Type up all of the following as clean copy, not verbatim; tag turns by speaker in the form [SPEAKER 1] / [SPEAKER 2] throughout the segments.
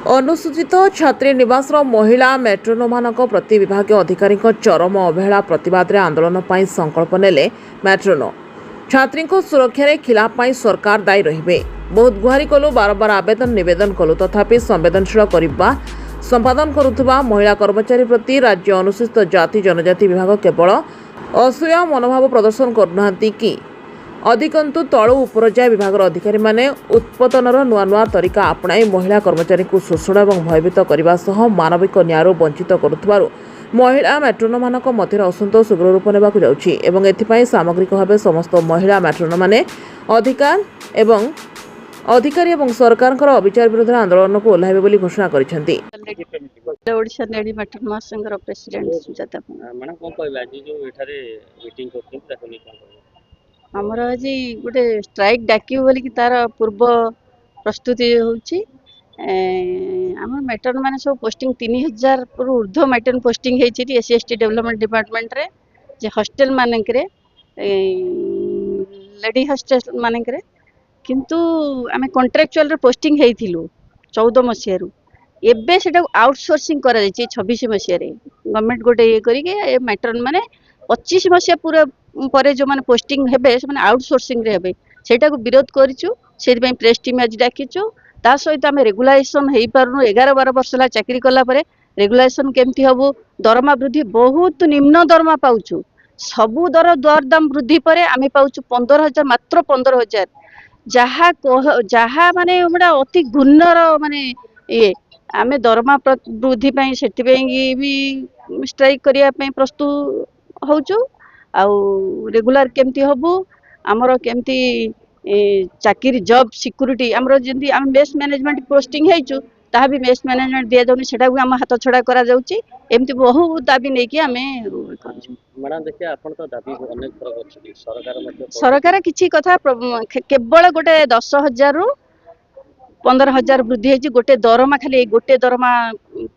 [SPEAKER 1] अनुसूचित छात्री निवास महिला मेट्रोनोमानक प्रति विभाग अधिकारी चरम अवहेला प्रतिवाद रे आंदोलन पर संकल्प नेले मेट्रोनो। छात्री सुरक्षा खिलाफ सरकार दायी रहिबे। बहुत गुहारी कलु, बारंबार आवेदन निवेदन कलु, तथापि संवेदनशील करबा संपादन करुवा महिला कर्मचारी प्रति राज्य अनुसूचित जाति जनजाति विभाग केवल असूया मनोभाव प्रदर्शन करुनाहांती कि अधिकंतु तलु उपर जाए विभाग अधिकारी माने उत्पतनर नुआ नुआ तरीका अपनाई महिला कर्मचारी को शोषण और भयभीत करने सह मानविक न्याय वंचित करुथिबारु महिला मेट्रोनोमानक मध्य असंतोष उग्र रूप नेबाक जाउछि एवं एथिपाई सामग्रिक भाव समस्त महिला मेट्रोनो माने अधिकारी एवं सरकार अविचार विरुद्ध आंदोलन को ओह्लाइबे बोली घोषणा करिसेंति।
[SPEAKER 2] ओडिशा लेडी मेट्रोनो महासंघर प्रेसिडेंट सुजाता
[SPEAKER 3] मैडम कोन कहबा जी जो एठारे मीटिंग करथिन ताको नै कोन कहबा
[SPEAKER 2] हमर आज गोटे स्ट्राइक डाकियो बोली कि तार पूर्व प्रस्तुति होउछि। आम मेट्रोन माने सब पोस्टिंग 3000 पर ऊर्ध्व मेट्रोन पोस्टिंग हेछि एससी एसटी डेवलपमेंट डिपार्टमेंट रे जे हॉस्टल मानकरे लेडी हॉस्टल मानकरे किंतु आम कॉन्ट्रैक्चुअल रे पोस्टिंग हेइथिलु 14 मसियारु एबे सेटा आउटसोर्सिंग करा जायछि 26 मसिया रे गवर्नमेंट गोटे ये करी के मेट्रोन माने 25 मसिया पूरा पर जो माने पोस्टिंग हेबे से माने आउटसोर्सिंग रे हेबे सेटा को विरोध करिछु। सेति पई प्रेस टीम आज डाकिछु। ता सहित आम रेगुलेशन हेई पारनु 11-12 वर्ष ला चाकरी कला परे रेगुलेशन केमती हबो। दरमा वृद्धि बहुत निम्न दरमा पाउछु। सबु दरदाम वृद्धि परे आमे पाउछु 15000 मात्र 15000 जहा माने हमरा अति गुन्नर माने ये आमे दरमा वृद्धि पई सेति पई भी स्ट्राइक करिया पई प्रस्तुत होउछु। आउ रेगुलर केमती हबो हमरो केमती चाकरी जॉब सिक्योरिटी हमरो जंदी हम बेस मैनेजमेंट पोस्टिंग हेचु ता भी बेस मैनेजमेंट दिया जाउनी सेटा भी हम हाथ छडा करा जाउची। एमती बहुत दाबी नै कि हमें करछु।
[SPEAKER 3] मैडम देखिए आपण तो दाबी अनेक थर करछि
[SPEAKER 2] सरकार किछि कथा केवल गोटे 10000 रु 15000 वृद्धि हेछि। गोटे दरमा खाली गोटे दरमा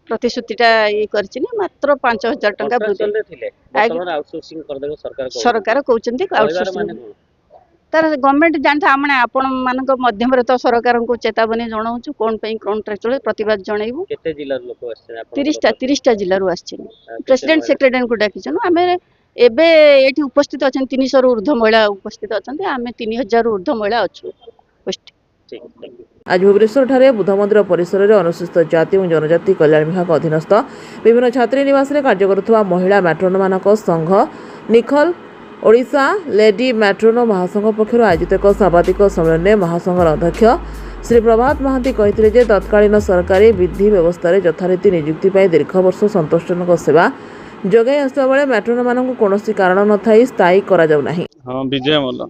[SPEAKER 2] प्रतिश्रुतिटा ये करछि ने मात्र 5000 टंका वृद्धि
[SPEAKER 3] आउटसोर्सिंग कर देबो
[SPEAKER 2] सरकार कहउचंती आउटसोर्सिंग तार गवर्नमेंट जानता हमने आपण मानक माध्यम रे तो सरकार को चेतावनी जणाउछु कोन पई कॉन्ट्रैक्चुअल प्रतिवाद जणाइबु।
[SPEAKER 3] केते जिल्ला लोक आछे
[SPEAKER 2] 30 टा जिल्ला रु आछे प्रेसिडेंट सेक्रेटरी को डाकिछन। आमे एबे एठी उपस्थित अछन 300 रु ऊर्ध्व महिला उपस्थित अछन। आमे 3000 रु ऊर्ध्व महिला अछु।
[SPEAKER 1] आज भुवनेश्वर ठारे बुद्ध मंदिर परिसर में अनुसूचित जाति और जनजाति कल्याण विभाग अधीनस्थ विभिन्न छात्री निवास में कार्य करुवा महिला मेट्रोनो मानक संघ निखल ओडिशा लेडी मेट्रोनो महासंघ पक्षर आयोजित एक सांबादिक सम्मेलन में महासंघर अध्यक्ष श्री प्रभात महांती कहते तत्कालीन सरकारी विधि व्यवस्था यथारीति नियुक्ति दीर्घ वर्ष संतोषजनक सेवा जगाई आसुवा बेले मेट्रोनो मानक कौन कारण न थाई स्थायी करा जाउ नाही।
[SPEAKER 3] विजय मल्ल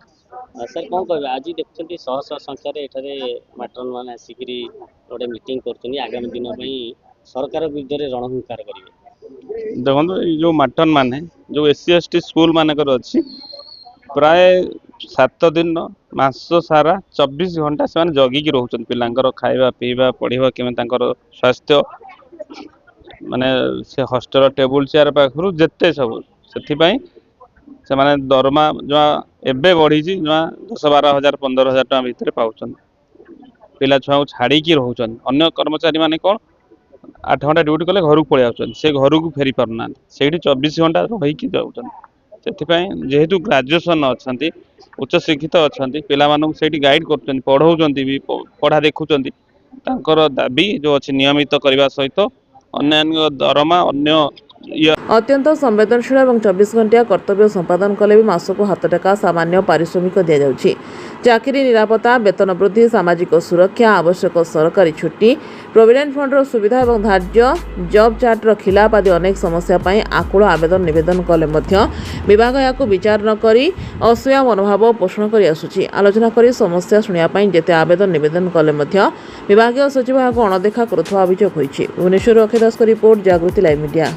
[SPEAKER 3] सर कोन कहबे आज देखछन्ती शह शह संख्या रे एठारे मेट्रोन माने आसिकरी गोटे मीटिंग करछन्ती आगामी दिन पई सरकार विरुद्ध रे रणहुंकार करिवे।
[SPEAKER 4] देखो जो मेट्रोन माने जो एससी एसटी स्कूल मानकर अच्छी प्राय 7 दिन मास सारा 24 घंटा से जगिकी रोचन पिलांकर खाइबा पीवा पढ़ा केमे तांकर स्वास्थ्य माने से हॉस्टल टेबुल चेयर पाखरु जेते सब सेथिपाई से माने दरमा जो एबे बढ़ी जो 10-12 हजार 15,000 टका भितर पाउछन। पिला छुआ को छाड़ी की रोचन अन्य कर्मचारी माने कोन 8 घंटा ड्यूटी कले घर को पळि आउछन से घर को फेरी पारना सेठी 24 घंटा रही की जाउछन। सेथिपाई जेहेतु ग्रेजुएशन अछंती उच्च शिक्षित अछंती पिला मानक सेठी गाइड करछन पढौछंती भी पढ़ा देखुछंती तांकर दाबी जो अछि नियमित करबा सहित अन्य दरमा अन्य
[SPEAKER 1] अत्यंत संवेदनशील और 24 घंटिया कर्तव्य संपादन कले भी मासक हाथ टेका सामान्य पारिश्रमिक दि जाउछि। चाकरी निरापत्ता वेतन वृद्धि सामाजिक सुरक्षा आवश्यक सरकारी छुट्टी प्रोविडेंट फंड सुविधा और धार्य जॉब चार्टर खिलाफ आदि अनेक समस्या आकुल आवेदन निवेदन कले विभाग या विचार न करी असूया मनोभाव पोषण कर आसुछि। आलोचना करी समस्या शुणा जेते आवेदन निवेदन कले विभाग सचिव अणदेखा करुवा अभियोग होइछि। भुवनेश्वर अक्षय दास रिपोर्ट जागृति लाइव मीडिया।